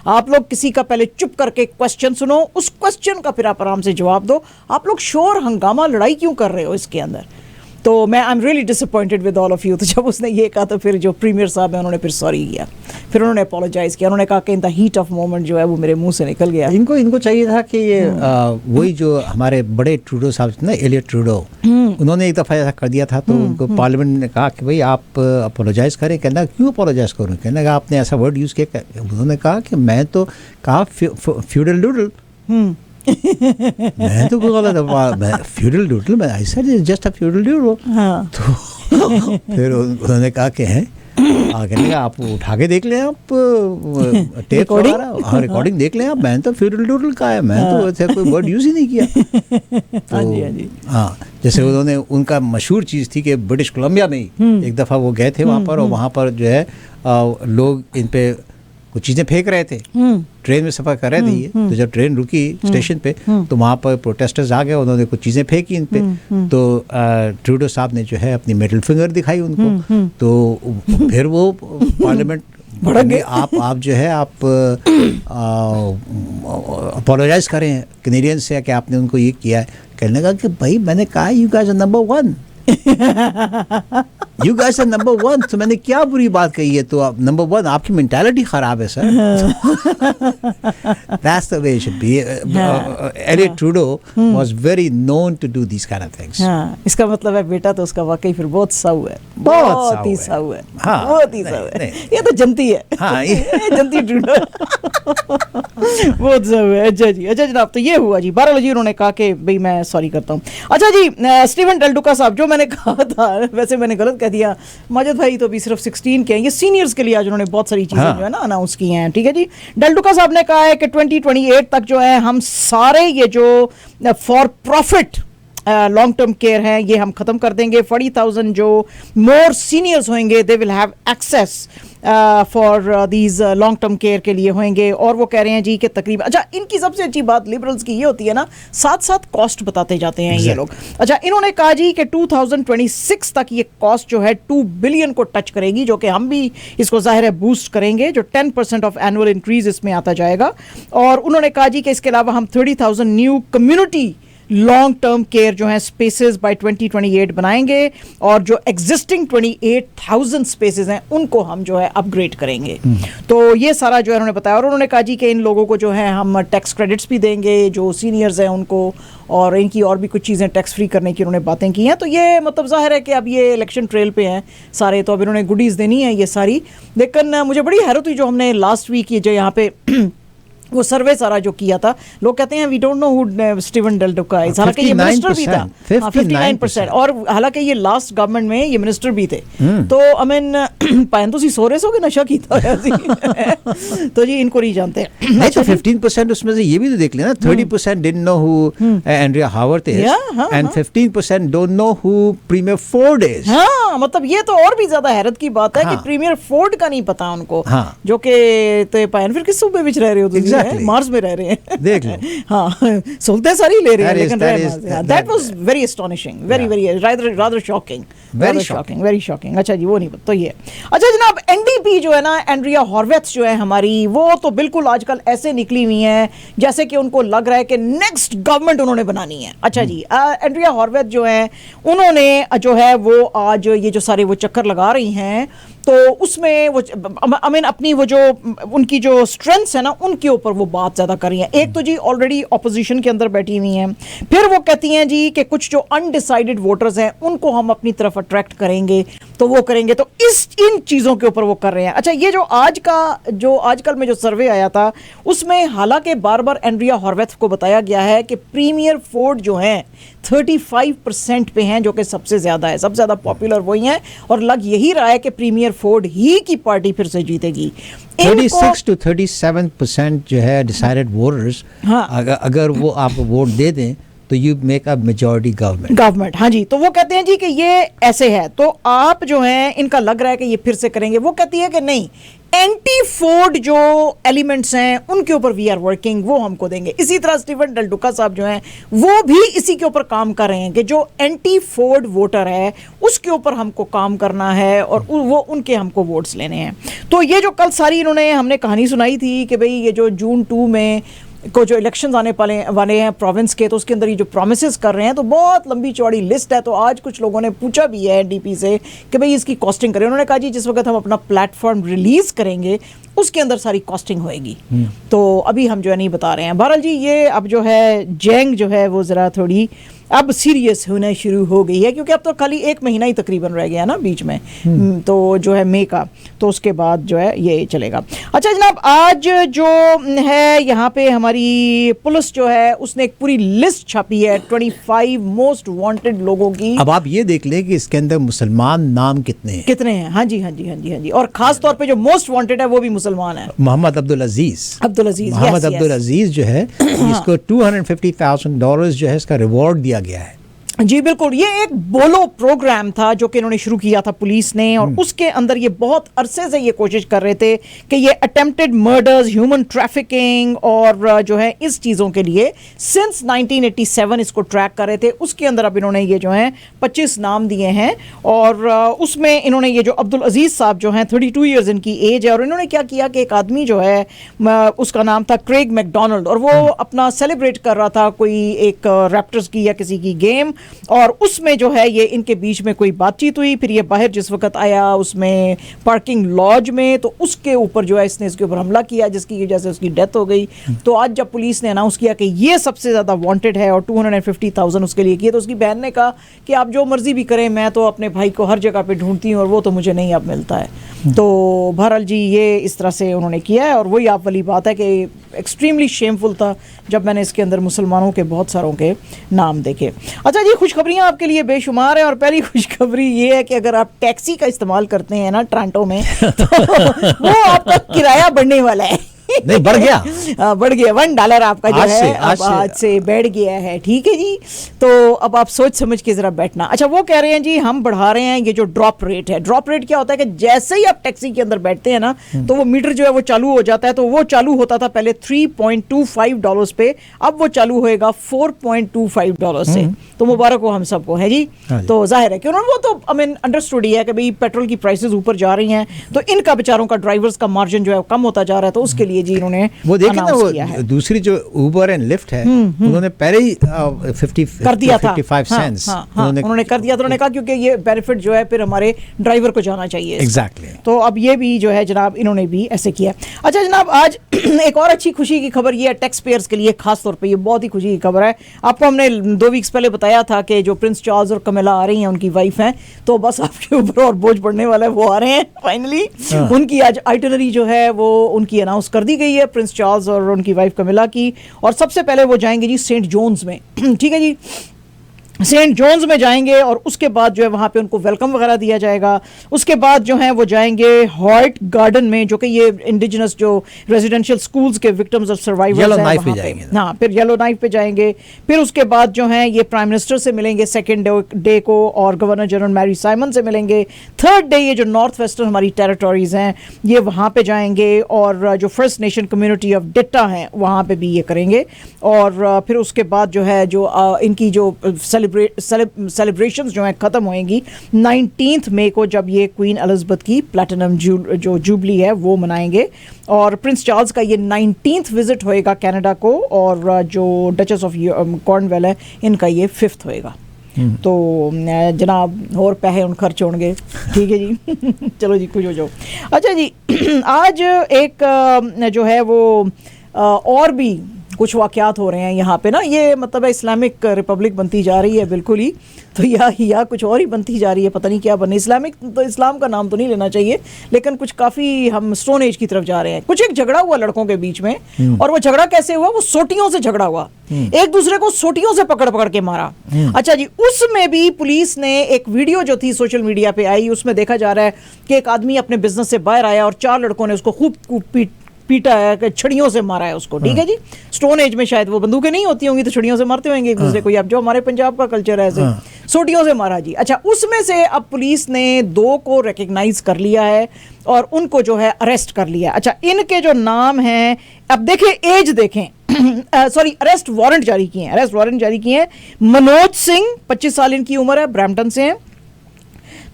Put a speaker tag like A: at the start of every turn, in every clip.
A: आप लोग किसी का पहले चुप करके क्वेश्चन सुनो, उस क्वेश्चन का फिर आप आराम से जवाब दो। आप लोग शोर हंगामा लड़ाई क्यों कर रहे हो इसके अंदर? तो मैं I am really disappointed with all of you. तो जब उसने ये कहा तो फिर जो प्रीमियर साहब है उन्होंने फिर सॉरी किया, फिर उन्होंने अपोलोजाइज किया। उन्होंने कहा कि in the heat of moment जो है वो मेरे मुंह से निकल गया।
B: इनको चाहिए था कि ये वही जो हमारे बड़े ट्रूडो साहब ना, एलियट ट्रूडो, उन्होंने एक दफ़ा ऐसा कर दिया था तो उनको पार्लियामेंट ने कहा कि भाई आप अपोलोजाइज करें। कहना क्यों अपोलोजाइज करूँ? कहने का आपने ऐसा वर्ड यूज़ किया। उन्होंने कहा कि मैं तो कहा फ्यूडल डूडल। मैं तो गलत फ्यूडल डूडल, मैं I said just a feudal doodle.
A: हाँ।
B: तो फिर उन्होंने कहा कि हैं कहने का आप उठा के देख लें, आप टेप रिकॉर्डिंग देख लें आप, मैंने तो फ्यूडल डूडल कहा है, मैं तो ऐसा कोई वर्ड यूज़ ही नहीं किया।
A: हाँ जी, हाँ जी।
B: हाँ, जैसे उन्होंने, उनका मशहूर चीज़ थी कि ब्रिटिश कोलंबिया में ही एक दफ़ा वो गए थे वहाँ पर, और वहाँ पर जो है लोग इन पे कुछ चीज़ें फेंक रहे थे, ट्रेन में सफ़र कर रहे थे ये। तो जब ट्रेन रुकी स्टेशन पे तो वहाँ पर प्रोटेस्टर्स आ गए, उन्होंने कुछ चीज़ें फेंकी इन पे। तो ट्रूडो साहब ने जो है अपनी मिडिल फिंगर दिखाई उनको। तो फिर वो पार्लियामेंट भड़क, आप जो है आप अपोलोजाइज करें कैनेडियन से कि आपने उनको ये किया है। कहने लगा कि भाई मैंने कहा you guys are number 1, you guys are number 1, तो मैंने क्या बुरी बात कही है? तो आप नंबर 1, आपकी मेंटालिटी खराब है sir. That's the way it should be. Elliot Trudeau was very known to do these kind of things.
A: हाँ, इसका मतलब है बेटा तो उसका वाकई फिर बहुत साऊ है, बहुत ही साऊ है, बहुत ही साऊ है। ये तो जनती है। हाँ, ये जनती ट्रूडो बहुत साऊ है। अच्छा जी, अच्छा जनाब, तो ये हुआ जी 12 बजे उन्होंने कहा कि भाई मैं सॉरी करता हूँ। अच्छा जी, स्टीवन डेल डुका साहब, जो मैंने कहा था, वैसे मैंने गलत कह दिया, माजिद भाई तो अभी सिर्फ 16 के हैं, ये सीनियर्स के लिए आज उन्होंने बहुत सारी चीज़ें जो है ना अनाउंस की हैं। ठीक है जी, डेल डुका साहब ने कहा है कि 2028 तक जो है हम सारे ये जो for profit long term care हैं ये हम खत्म कर देंगे। 40,000 जो मोर सीनियर्स होंगे they will have access for these long term care के लिए होंगे। और वो कह रहे हैं जी कि तकरीबन, अच्छा इनकी सबसे अच्छी बात लिबरल्स की ये होती है ना, साथ साथ कॉस्ट बताते जाते हैं ये लोग। अच्छा, इन्होंने कहा जी कि 2026 तक ये कॉस्ट जो है 2 बिलियन को टच करेगी, जो कि हम भी इसको जाहिर है बूस्ट करेंगे, जो 10% ऑफ एनुअल इंक्रीज इसमें आता जाएगा। और उन्होंने कहा जी कि इसके अलावा हम 30,000 new community long term care जो है स्पेसेस बाय 2028 बनाएंगे, और जो एग्जिस्टिंग 28,000 स्पेसेस हैं उनको हम जो है अपग्रेड करेंगे। तो ये सारा जो है उन्होंने बताया। और उन्होंने कहा जी कि इन लोगों को जो है हम टैक्स क्रेडिट्स भी देंगे जो सीनियर्स हैं उनको, और इनकी और भी कुछ चीज़ें टैक्स फ्री करने की उन्होंने बातें की हैं। तो ये मतलब जाहिर है कि अब ये इलेक्शन ट्रेल पे हैं सारे, तो अब इन्होंने गुडीज़ देनी है ये सारी। लेकिन मुझे बड़ी हैरत हुई जो हमने लास्ट वीक ये जो यहाँ पे वो सर्वे सारा जो किया था, लोग कहते हैं we don't know who Steven Del Duca है, हालांकि ये मिनिस्टर भी था। 59%, और हालांकि ये लास्ट गवर्नमेंट में ये मिनिस्टर भी थे। तो आई मीन पायन तो सी सोरे सो के नशा कीता है तो जी इनको नहीं जानते।
B: नहीं तो 15% उसमें से ये भी तो देख लेना, 30% didn't know who Andrea Horwath is, and 15% don't know who Premier Ford is.
A: हाँ, मतलब ये तो और भी ज्यादा हैरत की बात है कि प्रीमियर फोर्ड का नहीं पता उनको, जो कि तो पायन फिर किस सूबे विच रह रहे हो, मार्स में रह रहे हैं, देख लो। हाँ, सुलते सारी ले रहे हैं, लेकिन that was very astonishing, very rather shocking, very shocking. अच्छा जी, वो नहीं तो ये। अच्छा जनाब, एनडीपी जो है ना, एंड्रिया हॉर्वेथ जो है हमारी, वो तो बिल्कुल आजकल ऐसे निकली हुई हैं जैसे कि उनको लग रहा है कि नेक्स्ट गवर्नमेंट उन्होंने बनानी है। अच्छा जी, एंड्रिया हॉर्वेथ जो है उन्होंने जो है वो आज ये जो सारे वो चक्कर लगा रही हैं, तो उसमें वो आई मीन अपनी वो जो उनकी जो स्ट्रेंथ्स है ना उनके ऊपर वो बात ज़्यादा कर रही हैं। एक तो जी ऑलरेडी ऑपोजिशन के अंदर बैठी हुई हैं, फिर वो कहती हैं जी कि कुछ जो अनडिसाइडेड वोटर्स हैं उनको हम अपनी तरफ अट्रैक्ट करेंगे, तो वो करेंगे, तो इन चीज़ों के ऊपर वो कर रहे हैं। अच्छा, ये जो आजकल में जो सर्वे आया था उसमें हालांकि बार बार एंड्रिया हॉर्वेथ को बताया गया है कि प्रीमियर फोर्ड जो हैं 35% पे हैं, जो कि सबसे ज़्यादा है, सबसे ज़्यादा पॉपुलर वही हैं, और लग यही रहा है कि प्रीमियर फोर्ड ही की पार्टी फिर से जीतेगी।
B: 36 to 37% जो है डिसाइडेड वोटर्स, अगर वो आप वोट दे दें तो you make a majority
A: government. हाँ जी, तो वो कहते हैं जी कि ये ऐसे है, तो आप जो है इनका लग रहा है कि ये फिर से करेंगे। वो कहती है कि नहीं, एंटी फोर्ड जो एलिमेंट्स हैं उनके ऊपर वी आर वर्किंग, वो हमको देंगे। इसी तरह स्टीवन डेल डुका साहब जो हैं वो भी इसी के ऊपर काम कर रहे हैं कि जो एंटी फोर्ड वोटर है उसके ऊपर हमको काम करना है और वो उनके हमको वोट्स लेने हैं। तो ये जो कल सारी इन्होंने हमने कहानी सुनाई थी कि भाई ये जो जून 2 में को जो इलेक्शंस आने वाले हैं प्रोविंस के, तो उसके अंदर ये जो प्रोमिसेस कर रहे हैं तो बहुत लंबी चौड़ी लिस्ट है। तो आज कुछ लोगों ने पूछा भी है एनडीपी से कि भाई इसकी कॉस्टिंग करें। उन्होंने कहा जी जिस वक्त हम अपना प्लेटफॉर्म रिलीज करेंगे उसके अंदर सारी कॉस्टिंग होएगी, तो अभी हम जो है नहीं बता रहे हैं। बहरहाल जी ये अब जो है जंग जो है वो ज़रा थोड़ी अब सीरियस होना शुरू हो गई है, क्योंकि अब तो खाली 1 महीना ही तकरीबन रह गया ना बीच में, तो जो है मई का, तो उसके बाद जो है ये चलेगा। अच्छा जनाब, आज जो है यहाँ पे हमारी पुलिस जो है उसने एक पूरी लिस्ट छापी है 25 मोस्ट वांटेड लोगों की।
B: अब आप ये देख लें कि इसके अंदर मुसलमान नाम कितने हैं।
A: हाँ जी हाँ जी हाँ जी हाँ जी, और खास तौर पे जो मोस्ट वांटेड है वो भी मुसलमान है।
B: मोहम्मद अब्दुल अजीज जो है इसको $250,000 जो है इसका रिवॉर्ड दिया गया है।
A: जी बिल्कुल, ये एक बोलो प्रोग्राम था जो कि इन्होंने शुरू किया था पुलिस ने, और उसके अंदर ये बहुत अरसे से ये कोशिश कर रहे थे कि ये अटेम्प्टेड मर्डर्स, ह्यूमन ट्रैफिकिंग और जो है इस चीज़ों के लिए सिंस 1987 इसको ट्रैक कर रहे थे। उसके अंदर अब इन्होंने ये जो है 25 नाम दिए हैं, और उसमें इन्होंने ये जो अब्दुल अजीज साहब जो हैं 32 ईयर्स इनकी एज है, और इन्होंने क्या किया कि एक आदमी जो है उसका नाम था क्रेग मैकडोनाल्ड, और वो अपना सेलिब्रेट कर रहा था कोई एक रैप्टर्स की या किसी की गेम, और उसमें जो है ये इनके बीच में कोई बातचीत हुई। फिर ये बाहर जिस वक्त आया उसमें पार्किंग लॉज में, तो उसके ऊपर जो है इसने इसके ऊपर हमला किया जिसकी वजह से उसकी डेथ हो गई। तो आज जब पुलिस ने अनाउंस किया कि ये सबसे ज़्यादा वांटेड है और 250,000 उसके लिए किए, तो उसकी बहन ने कहा कि आप जो मर्जी भी करें, मैं तो अपने भाई को हर जगह पर ढूंढती हूँ और वो तो मुझे नहीं अब मिलता है। तो बहरहाल जी ये इस तरह से उन्होंने किया है, और वही आप वाली बात है कि एक्सट्रीमली शेमफुल था जब मैंने इसके अंदर मुसलमानों के बहुत सारों के नाम देखे। अच्छा जी, खुशखबरियाँ आपके लिए बेशुमार है, और पहली खुशखबरी ये है कि अगर आप टैक्सी का इस्तेमाल करते हैं ना टोरंटो में तो वो आपका किराया बढ़ने वाला है।
B: नहीं, बढ़ गया,
A: बढ़ गया। $1 आपका जो है आज से बढ़ गया है। ठीक है जी, तो अब आप सोच समझ के जरा बैठना। अच्छा, वो कह रहे हैं जी हम बढ़ा रहे हैं ये जो ड्रॉप रेट है। ड्रॉप रेट क्या होता है कि जैसे ही आप टैक्सी के अंदर बैठते हैं ना तो वो मीटर जो है वो चालू हो जाता है। तो वो चालू होता था पहले $3.25 पे, अब वो चालू होएगा $4.25 से। तो मुबारक हो हम सबको, है जी। तो जाहिर है कि उन्होंने वो तो आई मीन अंडरस्टूड ही है कि भाई पेट्रोल की प्राइसेस ऊपर जा रही हैं, तो इनका बेचारों का ड्राइवर्स का मार्जिन जो है कम होता जा रहा है, तो उसके लिए जी इन्होंने
B: वो देखें ना, वो दूसरी जो उबर एंड लिफ्ट है उन्होंने पहले ही 50
A: कर दिया था,
B: 55 सेंट्स
A: उन्होंने कर दिया था। उन्होंने कहा क्योंकि ये बेनिफिट जो है फिर हमारे ड्राइवर को जाना चाहिए।
B: एग्जैक्टली। तो
A: अब ये भी जो है जनाब इन्होंने भी ऐसे किया। अच्छा जनाब, आज एक और अच्छी खुशी की खबर ये है टैक्स पेयर्स के लिए, खास तौर पे ये बहुत ही खुशी की खबर है। आपको हमने 2 वीक्स पहले बताया था कि जो प्रिंस चार्ल्स और कमिला आ रही हैं, उनकी वाइफ हैं, तो बस आपके ऊपर और बोझ पड़ने वाला है, वो आ रहे हैं फाइनली। उनकी आज आइटनरी जो है वो उनकी अनाउंस कर दी गई है, प्रिंस चार्ल्स और उनकी वाइफ कमिला की। और सबसे पहले वो जाएंगे जी सेंट जॉन्स में। ठीक है जी, सेंट जॉन्स में जाएंगे, और उसके बाद जो है वहाँ पे उनको वेलकम वगैरह दिया जाएगा। उसके बाद जो है वो जाएंगे हॉर्ट गार्डन में, जो कि ये इंडिजिनस जो रेजिडेंशियल स्कूल्स के विक्टिम्स और सर्वाइवर्स हैं, वहाँ पे। हाँ, फिर येलो नाइफ पे जाएंगे। फिर उसके बाद जो है ये प्राइम मिनिस्टर से मिलेंगे सेकेंड डे को, और गवर्नर जनरल मैरी साइमन से मिलेंगे। थर्ड डे ये जो नॉर्थ वेस्टर्न हमारी टेरिटोरीज हैं ये वहाँ पे जाएंगे, और जो फर्स्ट नेशन कम्युनिटी ऑफ डिट्टा हैं वहाँ पे भी ये करेंगे। और फिर उसके बाद जो है जो इनकी जो सेलिब्रेशंस जो हैं ख़त्म होएंगी 19 मई को, जब ये क्वीन एलिजाबेथ की प्लैटिनम जो जुबली है वो मनाएंगे। और प्रिंस चार्ल्स का ये 19th विजिट होएगा कनाडा को, और जो डचेस ऑफ कॉर्नवेल है इनका ये 5th होएगा। तो जनाब और पैसे उन खर्च होंगे। ठीक है जी। चलो जी, कुछ हो जाओ। अच्छा जी, आज एक जो है वो और भी कुछ वाक़यात हो रहे हैं यहाँ पे ना, ये मतलब है इस्लामिक रिपब्लिक बनती जा रही है बिल्कुल ही, तो या कुछ और ही बनती जा रही है, पता नहीं क्या बने। इस्लामिक तो इस्लाम का नाम तो नहीं लेना चाहिए, लेकिन कुछ काफ़ी हम स्टोन एज की तरफ जा रहे हैं। कुछ एक झगड़ा हुआ लड़कों के बीच में, और वो झगड़ा कैसे हुआ, वो सोटियों से झगड़ा हुआ, एक दूसरे को सोटियों से पकड़ पकड़ के मारा। अच्छा जी, उसमें भी पुलिस ने एक वीडियो जो थी सोशल मीडिया पे आई, उसमें देखा जा रहा है कि एक आदमी अपने बिजनेस से बाहर आया और 4 लड़कों ने उसको खूब पीटा है, छड़ियों से मारा है उसको, ठीक है जी। स्टोन एज में शायद वो बंदूकें नहीं होती होंगी तो छड़ियों से मारते होंगे एक दूसरे को, या जो हमारे पंजाब का कल्चर है ऐसे सोटियों से मारा जी। अच्छा, उसमें से अब पुलिस ने 2 को रिकग्नाइज कर लिया है और उनको जो है अरेस्ट कर लिया। अच्छा, इनके जो नाम हैं, अब देखें एज देखें, सॉरी अरेस्ट वारंट जारी किए हैं, अरेस्ट वारंट जारी किए हैं। मनोज सिंह 25 साल इनकी उम्र है, ब्रैम्पटन से हैं।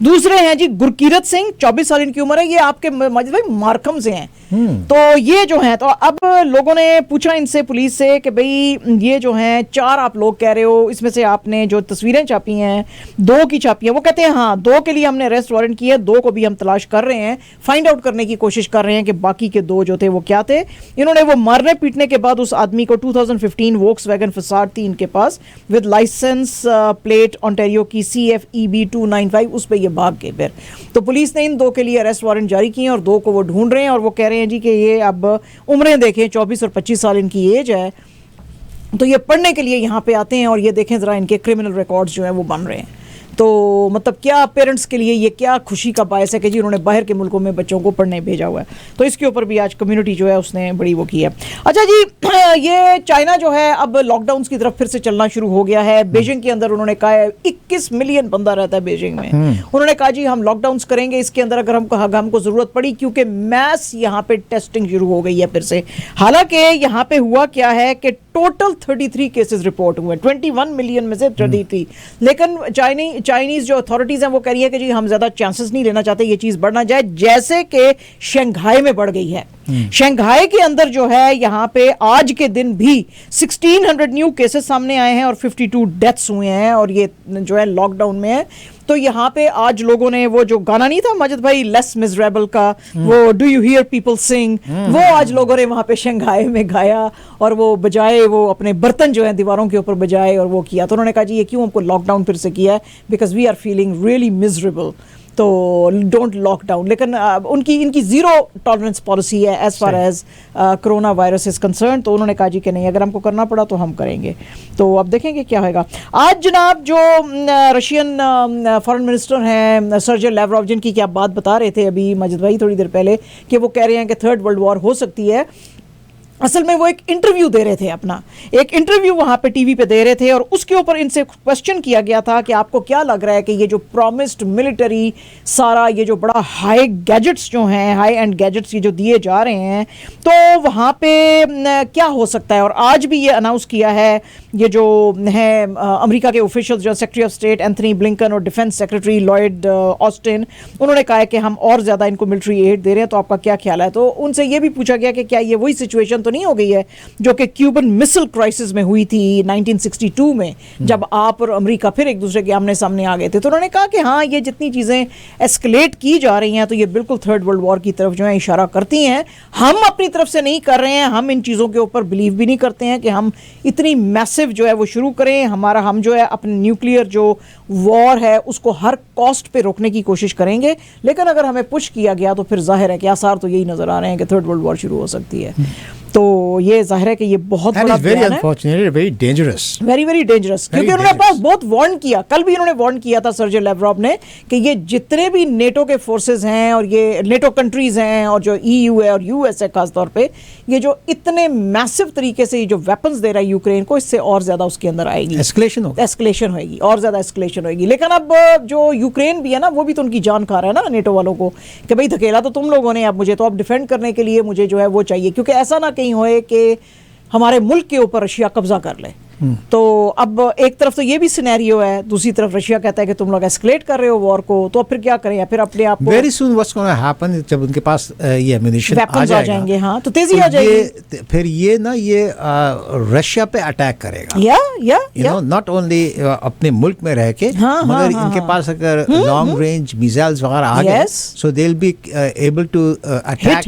A: दूसरे हैं जी गुरकीरत सिंह 24 साल इनकी उम्र है, ये आपके माजिद भाई मार्कम से हैं। तो ये जो हैं, तो अब लोगों ने पूछा इनसे, पुलिस से, कि भाई ये जो हैं 4 आप लोग कह रहे हो, इसमें से आपने जो तस्वीरें छापी हैं 2 की छापी हैं। वो कहते हैं हाँ 2 के लिए हमने अरेस्ट वारंट किया, 2 को भी हम तलाश कर रहे हैं, फाइंड आउट करने की कोशिश कर रहे हैं कि बाकी के 2 जो थे वो क्या थे। इन्होंने वो मारने पीटने के बाद उस आदमी को 2015 वोक्सवैगन फसाड थी इनके पास विद लाइसेंस प्लेट ऑन्टेरियो की CFEB 295, उस पर ये भाग गए फिर। तो पुलिस ने इन 2 के लिए अरेस्ट वारंट जारी किए और 2 को वो ढूंढ रहे हैं, और वो कह रहे हैं जी कि ये अब उम्रें देखें, 24 और 25 साल इनकी एज है, तो ये पढ़ने के लिए यहाँ पे आते हैं, और ये देखें ज़रा इनके क्रिमिनल रिकॉर्ड्स जो हैं वो बन रहे हैं। तो मतलब क्या पेरेंट्स के लिए ये क्या खुशी का बायस है कि जी उन्होंने बाहर के मुल्कों में बच्चों को पढ़ने भेजा हुआ है। तो इसके ऊपर भी आज कम्युनिटी जो है उसने बड़ी वो की है। अच्छा जी, ये चाइना जो है अब लॉकडाउन की तरफ फिर से चलना शुरू हो गया है। बीजिंग के अंदर उन्होंने कहा है 21 मिलियन बंदा रहता है बीजिंग में, उन्होंने कहा जी हम लॉकडाउन करेंगे, इसके अंदर अगर हमको ज़रूरत पड़ी, क्योंकि मैस यहाँ पे टेस्टिंग शुरू हो गई है फिर से। हालांकि यहाँ पे हुआ क्या है कि टोटल 33 केसेस रिपोर्ट हुए, 21 मिलियन में से 33, लेकिन चाइनीज जो अथॉरिटीज हैं वो कह रही है कि जी हम ज्यादा चांसेस नहीं लेना चाहते ये चीज बढ़ना जाए, जैसे कि शंघाई में बढ़ गई है। शंघाई के अंदर जो है यहाँ पे आज के दिन भी 1600 न्यू केसेस सामने आए हैं और 52 डेथ्स हुए हैं, और ये जो है लॉकडाउन में है। तो यहाँ पे आज लोगों ने वो जो गाना नहीं था माजिद भाई लेस मिजरेबल का, वो do you here people sing, वो आज लोगों ने वहाँ पे शंघाई में गाया, और वो बजाए, वो अपने बर्तन जो है दीवारों के ऊपर बजाए और वो किया। तो उन्होंने कहा जी ये क्यों हमको लॉकडाउन फिर से किया है, because we are feeling really miserable, तो डोंट लॉकडाउन। लेकिन इनकी जीरो टॉलरेंस पॉलिसी है as far as corona virus is concern. तो उन्होंने कहा जी कि नहीं, अगर हमको करना पड़ा तो हम करेंगे। तो अब देखेंगे क्या होगा। आज जनाब जो रशियन फॉरेन मिनिस्टर हैं सर्जे लैवरोव, जिनकी क्या बात बता रहे थे अभी माजिद भाई थोड़ी देर पहले, कि वो कह रहे हैं कि 3rd वर्ल्ड वॉर हो सकती है। असल में वो एक इंटरव्यू दे रहे थे, अपना एक इंटरव्यू वहाँ पे टीवी पे दे रहे थे, और उसके ऊपर इनसे क्वेश्चन किया गया था कि आपको क्या लग रहा है कि ये जो प्रॉमिस्ड मिलिट्री सारा ये जो बड़ा हाई गैजेट्स जो हैं, हाई एंड गैजेट्स ये जो दिए जा रहे हैं, तो वहाँ पे क्या हो सकता है। और आज भी ये अनाउंस किया है ये जो है अमेरिका के ऑफिशियल्स, जो secretary of state Anthony Blinken और डिफेंस सेक्रेटरी लॉयड ऑस्टिन, उन्होंने कहा है कि हम और ज़्यादा इनको मिलिट्री एड दे रहे हैं। तो आपका क्या ख्याल है। तो उनसे ये भी पूछा गया कि क्या ये वही सिचुएशन तो नहीं हो गई है जो कि क्यूबन मिसाइल क्राइसिस में हुई थी 1962 में, जब आप और अमेरिका फिर एक दूसरे के आमने सामने आ गए थे। तो उन्होंने कहा कि हाँ, ये जितनी चीज़ें एस्केलेट की जा रही हैं तो ये बिल्कुल 3rd वर्ल्ड वॉर की तरफ जो है इशारा करती हैं। हम अपनी तरफ से नहीं कर रहे हैं, हम इन चीज़ों के ऊपर बिलीव भी नहीं करते हैं कि हम इतनी मैसिव जो है वो शुरू करें। हम जो है अपने न्यूक्लियर जो वॉर है उसको हर कॉस्ट पे रोकने की कोशिश करेंगे, लेकिन अगर हमें पुश किया गया तो फिर जाहिर है कि आसार तो यही नजर आ रहे हैं कि 3rd वर्ल्ड वॉर शुरू हो सकती है। तो ये जाहिर है कि ये बहुत बड़ा बयान है,
B: very dangerous,
A: very very dangerous, क्योंकि उन्होंने पास बहुत वार्न किया, कल भी इन्होंने वार्न किया था सर्जे लैवरोव ने, कि ये जितने भी नेटो के फोर्सेस हैं और ये नेटो कंट्रीज हैं और जो EU है और US है खासतौर पे, ये जो इतने मैसिव तरीके से ये जो वेपन्स दे रहा है यूक्रेन को, इससे और ज्यादा उसके अंदर आएगी, एस्केलेशन होगी, और ज्यादा एस्केलेशन होगी। लेकिन अब जो यूक्रेन भी है ना, वो भी तो उनकी जान खा रहा है ना नेटो वालों को, कि भाई धकेला तो तुम लोगों ने, अब मुझे तो अब डिफेंड करने के लिए मुझे जो है वो चाहिए, क्योंकि ऐसा ना कहीं होए कि हमारे मुल्क के ऊपर रशिया कब्जा कर ले। तो अब एक तरफ तो ये भी सिनेरियो है, दूसरी तरफ रशिया कहता है कि तुम लोग एस्केलेट कर रहे हो वॉर को, तो अब फिर क्या करें, या फिर अपने आप को
B: very soon what's gonna happen, जब उनके पास ये एम्यूनिशन आ
A: जाएंगे, हाँ, तो तेजी आ जाएगी,
B: फिर ये ना ये रशिया पे अटैक करेगा,
A: या
B: यू नो, नॉट ओनली अपने मुल्क में रह के, मगर इनके पास अगर लॉन्ग रेंज मिसाइल्स वगैरह आ गए, so they will be able to attack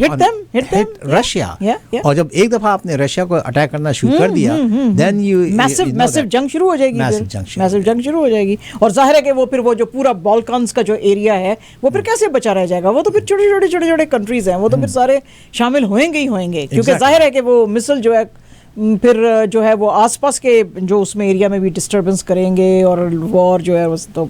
B: hit Russia. और जब एक दफा आपने रशिया को अटैक करना शुरू कर दिया, देन यू
A: मैसिव जंग शुरू हो जाएगी, मैसिव जंग शुरू हो जाएगी। और जाहिर है कि वो फिर वो जो पूरा बॉल्कन्स का जो एरिया है वो फिर कैसे बचा रह जाएगा, वो तो फिर छोटे छोटे कंट्रीज हैं, वो तो फिर सारे शामिल होंगे ही होंगे, क्योंकि जाहिर है कि वो मिसाइल जो है फिर जो है वो आसपास के जो उसमें एरिया में भी डिस्टर्बेंस करेंगे और वॉर जो है तो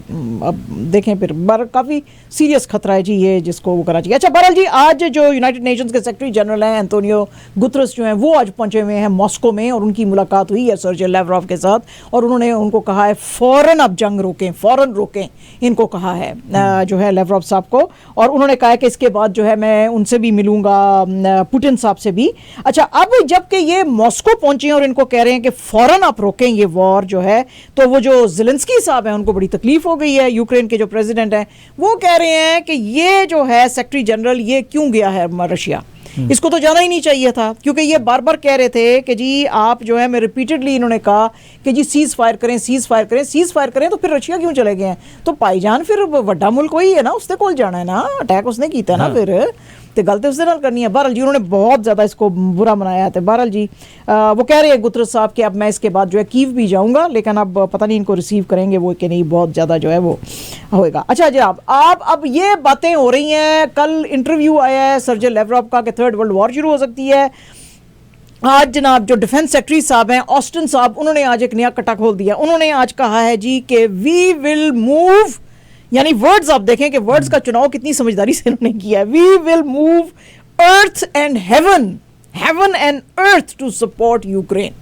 A: अब देखें फिर काफ़ी सीरियस खतरा है जी ये जिसको वो करना चाहिए। अच्छा बहरहाल जी, आज जो यूनाइटेड नेशंस के सेक्रेटरी जनरल हैं एंटोनियो गुतरस जो हैं वो आज पहुंचे हुए हैं मॉस्को में और उनकी मुलाकात हुई है सर्जी लैवरोव के साथ और उन्होंने उनको कहा है फ़ौरन अब जंग रोकें, फ़ौरन रोकें, इनको कहा है जो है लैवरोव साहब को। और उन्होंने कहा है कि इसके बाद जो है मैं उनसे भी मिलूंगा, पुतिन साहब से भी। अच्छा, अब जबकि ये मॉस्को पहुंचे हैं और इनको कह रहे हैं कि फौरन आप रोकें ये वॉर जो है, तो वो जो ज़ेलेंस्की साहब हैं उनको बड़ी तकलीफ हो गई है। यूक्रेन के जो प्रेसिडेंट हैं वो कह रहे हैं कि ये जो है सेक्रेटरी जनरल ये क्यों गया है रशिया, इसको तो जाना ही नहीं चाहिए था, क्योंकि ये बार बार कह रहे थे कि जी आप जो है, मैं रिपीटेडली इन्होंने कहा कि जी सीज़ फायर करें, सीज़ फायर करें, सीज़ फायर करें, तो फिर रशिया क्यों चले गए हैं? तो भाईजान फिर वड्डा मुल्क वही है ना, उससे कोल जाना है ना, अटैक उसने किया ना, फिर तो गलती उससे ना करनी है। बहरहाल जी उन्होंने बहुत ज़्यादा इसको बुरा मनाया था। बहरहाल जी वो कह रहे हैं गुतरस साहब कि अब मैं इसके बाद जो है कीव भी जाऊंगा, लेकिन अब पता नहीं इनको रिसीव करेंगे वो कि नहीं, बहुत ज़्यादा जो है वो होएगा। अच्छा जी, आप अब ये बातें हो रही हैं, कल इंटरव्यू आया है सर्जी लैवरोव का कि थर्ड वर्ल्ड वॉर शुरू हो सकती है। आज जनाब जो डिफेंस सेक्रेटरी साहब हैं ऑस्टिन साहब, उन्होंने आज एक नया कटा खोल दिया। उन्होंने आज कहा है जी कि वी विल मूव, यानी वर्ड्स आप देखें कि वर्ड्स का चुनाव कितनी समझदारी से उन्होंने किया है। We will move earth and heaven, heaven and earth to support Ukraine.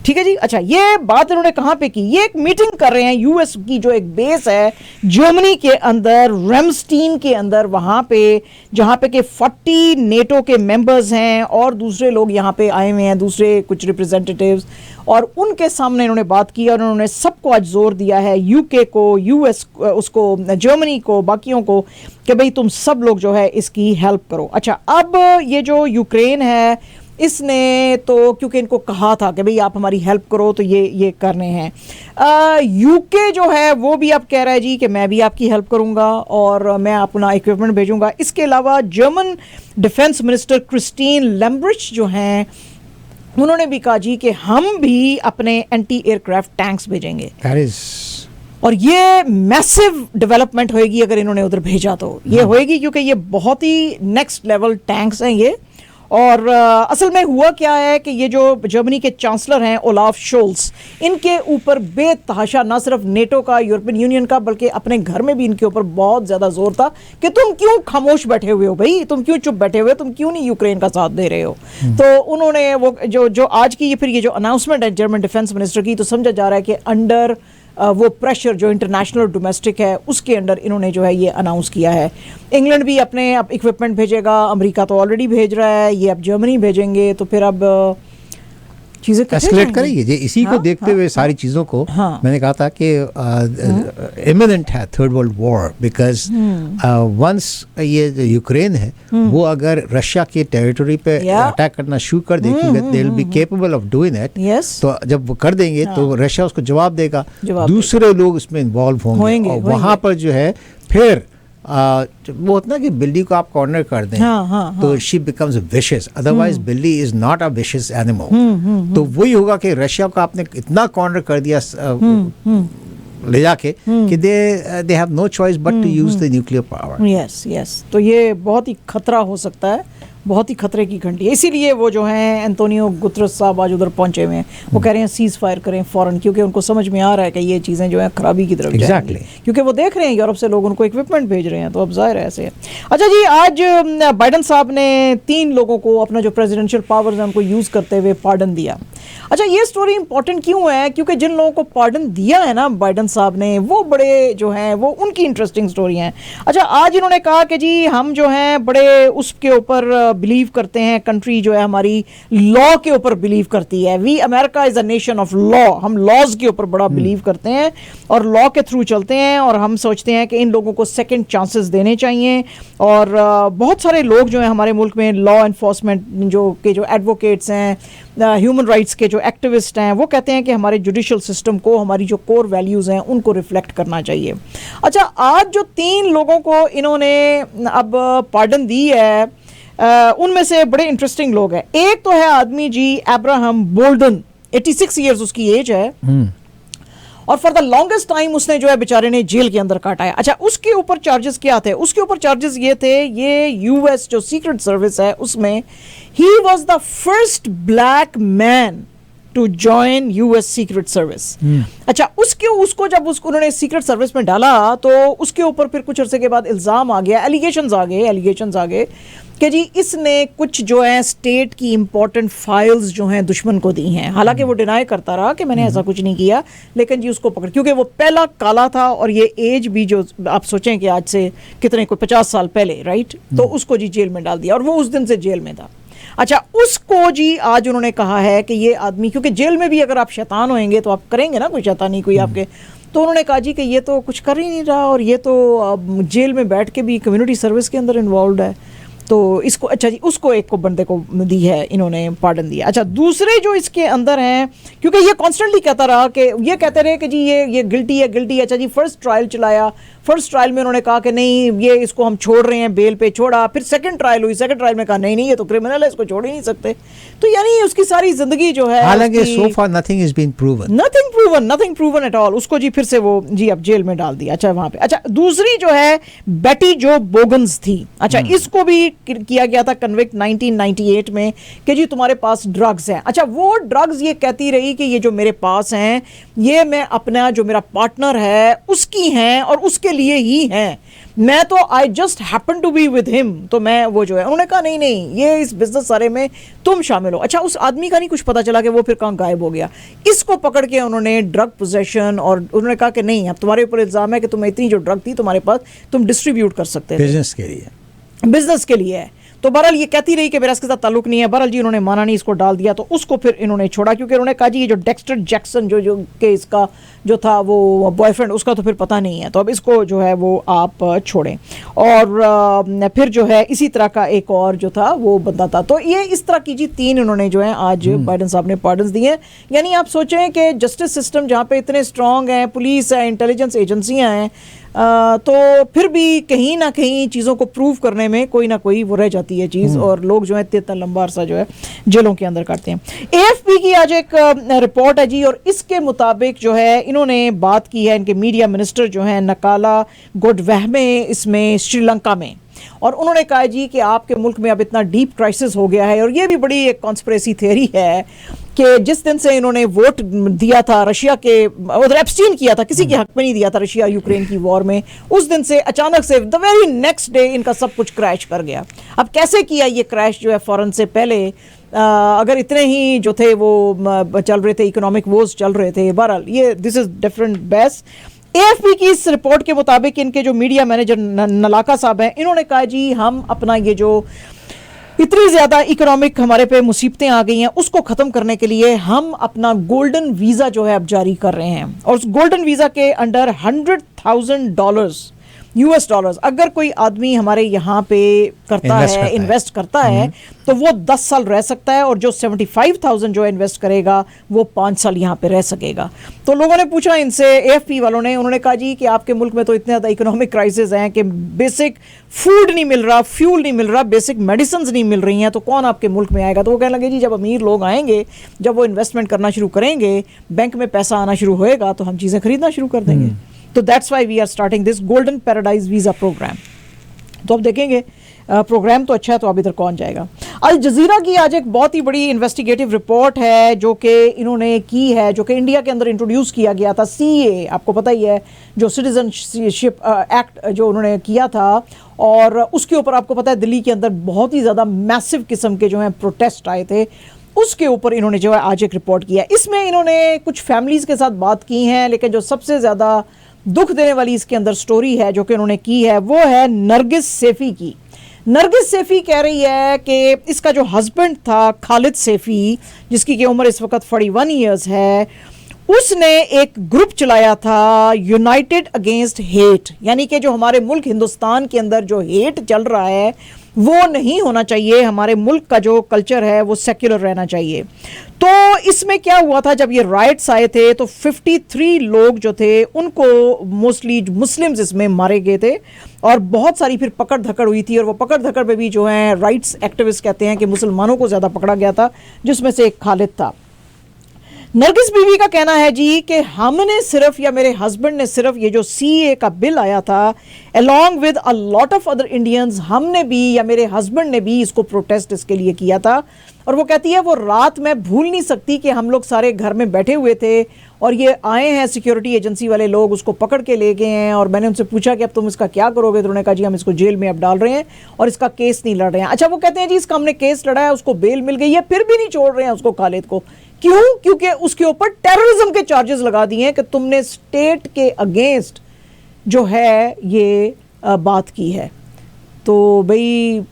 A: ठीक है जी। अच्छा, ये बात इन्होंने कहां पे की? ये एक मीटिंग कर रहे हैं यूएस की जो एक बेस है जर्मनी के अंदर, रेमस्टीन के अंदर, वहां पे जहां पे के 40 नेटो के मेंबर्स हैं और दूसरे लोग यहां पे आए हुए हैं, दूसरे कुछ रिप्रेजेंटेटिव्स, और उनके सामने इन्होंने बात की और उन्होंने सबको आज जोर दिया है, यूके को, यूएस उसको, जर्मनी को, बाकियों को, कि भाई तुम सब लोग जो है इसकी हेल्प करो। अच्छा, अब ये जो यूक्रेन है इसने तो क्योंकि इनको कहा था कि भाई आप हमारी हेल्प करो, तो ये करने हैं। यूके जो है वो भी अब कह रहा है जी कि मैं भी आपकी हेल्प करूंगा और मैं अपना इक्विपमेंट भेजूंगा। इसके अलावा जर्मन डिफेंस मिनिस्टर क्रिस्टीन लैम्ब्रिच जो हैं उन्होंने भी कहा जी कि हम भी अपने एंटी एयरक्राफ्ट टैंक्स भेजेंगे। और ये मैसिव डेवलपमेंट होएगी अगर इन्होंने उधर भेजा, तो ये होएगी क्योंकि ये बहुत ही नेक्स्ट लेवल टैंक्स हैं ये। और असल में हुआ क्या है कि ये जो जर्मनी के चांसलर हैं ओलाफ शोल्स, इनके ऊपर बेतहाशा ना सिर्फ नेटो का, यूरोपियन यूनियन का, बल्कि अपने घर में भी इनके ऊपर बहुत ज़्यादा जोर था कि तुम क्यों खामोश बैठे हुए हो भाई, तुम क्यों चुप बैठे हुए हो, तुम क्यों नहीं यूक्रेन का साथ दे रहे हो। तो उन्होंने वो जो आज की फिर ये जो अनाउंसमेंट है जर्मन डिफेंस मिनिस्टर की, तो समझा जा रहा है कि अंडर वो प्रेशर जो इंटरनेशनल और डोमेस्टिक है उसके अंडर इन्होंने जो है ये अनाउंस किया है। इंग्लैंड भी अपने अब इक्विपमेंट भेजेगा, अमेरिका तो ऑलरेडी भेज रहा है, ये अब जर्मनी भेजेंगे, तो फिर अब चीज़ें
B: एस्केलेट करेंगे। इसी को देखते हुए सारी चीज़ों को मैंने कहा था कि इमिनेंट है third world war, because once ये जो यूक्रेन है वो अगर रशिया के टेरिटरी पे अटैक करना शुरू कर देगी, दे will be capable of doing it. तो जब वो कर देंगे तो रशिया उसको जवाब देगा, दूसरे लोग इसमें इन्वॉल्व होंगे और वहाँ पर जो है फिर वो होता ना कि बिल्ली को आप कॉर्नर कर दें तो शी बिकम्स विशियस, अदरवाइज बिल्ली is not a vicious animal. तो वही होगा कि रशिया को आपने इतना कॉर्नर कर दिया ले जाके कि they have no choice but to use the nuclear power.
A: Yes, तो ये बहुत ही खतरा हो सकता है, बहुत ही खतरे की घंटी है। इसीलिए वो जो हैं एंटोनियो गुतरस साहब आज उधर पहुंचे हुए हैं, वो कह रहे हैं सीज फायर करें फ़ौरन, क्योंकि उनको समझ में आ रहा है कि ये चीज़ें जो है खराबी की तरफ जाएंगी, क्योंकि वो देख रहे हैं यूरोप से लोग उनको इक्विपमेंट भेज रहे हैं, तो अब जाहिर है ऐसे। अच्छा जी, आज बाइडन साहब ने 3 लोगों को अपना जो प्रेसिडेंशियल पावर्स है उनको यूज़ करते हुए पार्डन दिया। अच्छा, ये स्टोरी इंपॉर्टेंट क्यों है? क्योंकि जिन लोगों को पार्डन दिया है ना बाइडन साहब ने, वो बड़े जो हैं वो उनकी इंटरेस्टिंग स्टोरी हैं। अच्छा, आज इन्होंने कहा कि जी हम जो हैं बड़े उसके ऊपर बिलीव करते हैं, कंट्री जो है हमारी लॉ के ऊपर बिलीव करती है। We America is a nation of law, हम लॉज के ऊपर बड़ा बिलीव करते हैं और लॉ के थ्रू चलते हैं, और हम सोचते हैं कि इन लोगों को सेकंड चांसेस देने चाहिए। और बहुत सारे लोग जो हैं हमारे मुल्क में लॉ एनफोर्समेंट जो एडवोकेट्स हैं, ह्यूमन राइट्स के जो एक्टिविस्ट हैं, वो कहते हैं कि हमारे जुडिशल सिस्टम को हमारी जो कोर वैल्यूज़ हैं उनको रिफ्लेक्ट करना चाहिए। अच्छा, आज जो 3 लोगों को इन्होंने अब पार्डन दी है, उनमें से बड़े इंटरेस्टिंग लोग हैं। एक तो है आदमी जी अब्राहम बोल्डन, 86 ईयर्स उसकी एज है, और फॉर द लॉन्गेस्ट टाइम उसने जो है बेचारे ने जेल के अंदर काटा है। अच्छा, उसके ऊपर चार्जेस क्या थे? उसके ऊपर चार्जेस ये थे, ये यूएस जो सीक्रेट सर्विस है उसमें ही was the first black man to join US secret service. अच्छा, उसको जब उन्होंने सीक्रेट सर्विस में डाला तो उसके ऊपर फिर कुछ अरसे के बाद इल्ज़ाम आ गया, एलिगेशंस आ गए कि जी इसने कुछ जो है स्टेट की इंपॉर्टेंट फाइल्स जो हैं दुश्मन को दी हैं। हालांकि वो डिनाई करता रहा कि मैंने ऐसा कुछ नहीं किया, लेकिन जी उसको पकड़, क्योंकि वो पहला काला था और ये एज भी जो आप सोचें कि आज से कितने कोई 50 साल पहले, राइट, तो उसको जी जेल में डाल दिया और वो उस दिन से जेल में था। अच्छा, उसको जी आज उन्होंने कहा है कि ये आदमी, क्योंकि जेल में भी अगर आप शैतान होएंगे तो आप करेंगे ना कोई शैतानी कोई आपके, तो उन्होंने कहा जी कि ये तो कुछ कर ही नहीं रहा और ये तो जेल में बैठ के भी कम्युनिटी सर्विस के अंदर इन्वॉल्व है, तो इसको, अच्छा जी उसको एक को बंदे को दी है इन्होंने पार्डन दिया। अच्छा, दूसरे जो इसके अंदर हैं, क्योंकि ये कॉन्स्टेंटली कहता रहा कि ये कहते रहे कि जी ये गिल्टी है। अच्छा जी, फर्स्ट ट्रायल चलाया, फर्स्ट ट्रायल में उन्होंने कहा कि नहीं ये इसको हम छोड़ रहे हैं, बेल पे छोड़ा। फिर सेकंड ट्रायल हुई, सेकंड ट्रायल में कहा नहीं ये तो क्रिमिनल है, इसको छोड़ ही नहीं सकते। तो यानी उसकी सारी जिंदगी जो है,
B: हालांकि so far nothing is been proven,
A: nothing proven at all. उसको जी फिर से वो जी अब जेल में डाल दिया। अच्छा, वहां पे अच्छा दूसरी जो है बेटी जो बोगन्स थी, अच्छा इसको भी किया गया था कन्विक्ट 1998 में कि जी तुम्हारे पास ड्रग्स हैं। अच्छा, वो ड्रग्स ये कहती रही कि ये जो मेरे पास हैं ये मैं अपना जो मेरा पार्टनर है उसकी हैं और उसके लिए ही हैं, मैं तो I just happen to be with him, तो मैं वो जो है, उन्होंने कहा नहीं ये इस बिजनेस सारे में तुम शामिल हो। अच्छा, उस आदमी का नहीं कुछ पता चला कि वो फिर कहाँ गायब हो गया। इसको पकड़ के उन्होंने ड्रग पोजेशन, और उन्होंने कहा कि नहीं अब तुम्हारे ऊपर इल्जाम है कि तुम्हें इतनी जो ड्रग थी तुम्हारे पास, तुम डिस्ट्रीब्यूट कर सकते थे, बिजनेस के लिए है। तो बहरहाल ये कहती रही कि मेरा इसके साथ ताल्लुक नहीं है। बहरहाल जी उन्होंने माना नहीं, इसको डाल दिया। तो उसको फिर इन्होंने छोड़ा, क्योंकि उन्होंने कहा जी ये जो डेक्स्टर जैक्सन जो के इसका जो था वो बॉयफ्रेंड, उसका तो फिर पता नहीं है, तो अब इसको जो है वो आप छोड़ें। और फिर जो है इसी तरह का एक और जो था वो बंदा था। तो ये इस तरह की जी 3 उन्होंने जो है आज बाइडन साहब ने पार्डन्स दिए हैं। यानी आप सोचें कि जस्टिस सिस्टम जहाँ पे इतने स्ट्रॉन्ग हैं, पुलिस है, इंटेलिजेंस एजेंसियाँ हैं, तो फिर भी कहीं ना कहीं चीज़ों को प्रूव करने में कोई ना कोई वो रह जाती है चीज़, और लोग जो है इतना लंबा अरसा जो है जेलों के अंदर काटते हैं। AFP की आज एक रिपोर्ट है जी, और इसके मुताबिक जो है इन्होंने बात की है, इनके मीडिया मिनिस्टर जो हैं नकाला गोडवहमे इसमें श्रीलंका में, और उन्होंने कहा जी कि आपके मुल्क में अब इतना डीप क्राइसिस हो गया है। और ये भी बड़ी एक कॉन्स्पिरेसी थ्योरी है कि जिस दिन से इन्होंने वोट दिया था रशिया के, उधर एब्सटीन किया था, किसी के हक में नहीं दिया था रशिया यूक्रेन की वॉर में, उस दिन से अचानक से द वेरी नेक्स्ट डे इनका सब कुछ क्रैश कर गया। अब कैसे किया ये क्रैश जो है फौरन से पहले, अगर इतने ही जो थे वो चल रहे थे, इकोनॉमिक वोज चल रहे थे। बहरहाल ये this is different base. AFP की इस रिपोर्ट के मुताबिक इनके जो मीडिया मैनेजर नलाका साहब हैं, इन्होंने कहा जी हम अपना ये जो इतनी ज़्यादा इकोनॉमिक हमारे पे मुसीबतें आ गई हैं उसको ख़त्म करने के लिए हम अपना गोल्डन वीज़ा जो है अब जारी कर रहे हैं। और उस गोल्डन वीज़ा के अंडर $100,000 US डॉलर्स अगर कोई आदमी हमारे यहाँ पे इन्वेस्ट करता है तो वो 10 साल रह सकता है, और जो 75,000 जो इन्वेस्ट करेगा वो 5 साल यहाँ पे रह सकेगा। तो लोगों ने पूछा इनसे, AFP वालों ने, उन्होंने कहा जी कि आपके मुल्क में तो इतने ज़्यादा इकोनॉमिक क्राइसिस हैं कि बेसिक फूड नहीं मिल रहा, फ्यूल नहीं मिल रहा, बेसिक मेडिसिन नहीं मिल रही हैं, तो कौन आपके मुल्क में आएगा। तो वो कहने लगे जी जब अमीर लोग आएंगे, जब वो इन्वेस्टमेंट करना शुरू करेंगे, बैंक में पैसा आना शुरू होएगा, तो हम चीज़ें खरीदना शुरू कर देंगे। तो that's why we are starting this golden paradise visa program. तो अब देखेंगे प्रोग्राम तो अच्छा है, तो अब इधर कौन जाएगा। अल जजीरा की आज एक बहुत ही बड़ी इन्वेस्टिगेटिव रिपोर्ट है जो कि इन्होंने की है, जो कि इंडिया के अंदर इंट्रोड्यूस किया गया था। CA आपको पता ही है, जो सिटीजनशिप एक्ट जो उन्होंने किया था, और उसके ऊपर आपको पता है दिल्ली के अंदर बहुत ही ज़्यादा मैसिव किस्म के जो हैं प्रोटेस्ट आए थे। उसके ऊपर इन्होंने जो है आज एक रिपोर्ट किया। इसमें इन्होंने कुछ फैमिलीज़ के साथ बात की हैं, लेकिन जो सबसे ज़्यादा दुख देने वाली इसके अंदर स्टोरी है जो कि उन्होंने की है, वो है नरगिस सैफी की। नरगिस सैफी कह रही है कि इसका जो हस्बैंड था खालिद सैफी, जिसकी की उम्र इस वक्त 41 ईयर्स है, उसने एक ग्रुप चलाया था यूनाइटेड अगेंस्ट हेट, यानी कि जो हमारे मुल्क हिंदुस्तान के अंदर जो हेट चल रहा है वो नहीं होना चाहिए, हमारे मुल्क का जो कल्चर है वो सेक्युलर रहना चाहिए। तो इसमें क्या हुआ था, जब ये राइट्स आए थे तो 53 लोग जो थे उनको मोस्टली मुस्लिम्स इसमें मारे गए थे, और बहुत सारी फिर पकड़ धकड़ हुई थी, और वो पकड़ धकड़ में भी जो है राइट्स एक्टिविस्ट कहते हैं कि मुसलमानों को ज़्यादा पकड़ा गया था, जिसमें से एक खालिद था। नरगिस बीवी का कहना है जी कि हमने सिर्फ या मेरे हस्बैंड ने सिर्फ ये जो सीए का बिल आया था along with a lot of other Indians, हमने भी या मेरे हस्बैंड ने भी इसको प्रोटेस्ट इसके लिए किया था। और वो कहती है वो रात मैं भूल नहीं सकती कि हम लोग सारे घर में बैठे हुए थे और ये आए हैं सिक्योरिटी एजेंसी वाले लोग, उसको पकड़ के ले गए हैं और मैंने उनसे पूछा कि अब तुम इसका क्या करोगे, तो उन्होंने कहा जी हम इसको जेल में अब डाल रहे हैं और इसका केस नहीं लड़ रहे हैं। अच्छा, वो कहते हैं जी इसका हमने केस लड़ा है, उसको बेल मिल गई है, फिर भी नहीं छोड़ रहे हैं उसको, खालिद को। क्यों? क्योंकि उसके ऊपर टेररिज्म के चार्जेस लगा दिए हैं कि तुमने स्टेट के अगेंस्ट जो है ये बात की है। तो भाई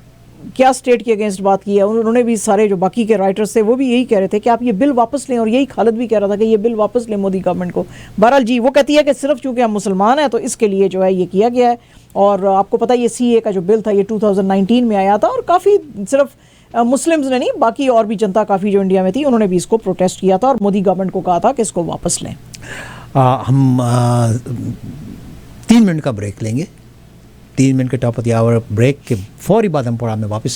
A: क्या स्टेट के अगेंस्ट बात की है? उन्होंने भी, सारे जो बाकी के राइटर्स थे वो भी यही कह रहे थे कि आप ये बिल वापस लें, और यही खालिद भी कह रहा था कि ये बिल वापस लें मोदी गवर्नमेंट को। बहरहाल जी वो कहती है कि सिर्फ चूंकि हम मुसलमान हैं तो इसके लिए जो है ये किया गया है। और आपको पता है ये सीए का जो बिल था ये 2019 में आया था और काफ़ी सिर्फ मुस्लिम्स ने नहीं, बाकी और भी जनता काफ़ी जो इंडिया में थी उन्होंने भी इसको प्रोटेस्ट किया था और मोदी गवर्नमेंट को कहा था कि इसको वापस लें।
B: हम 3 मिनट का ब्रेक लेंगे। 3 मिनट के top of the hour break के फौरी बाद हम प्रोग्राम में वापस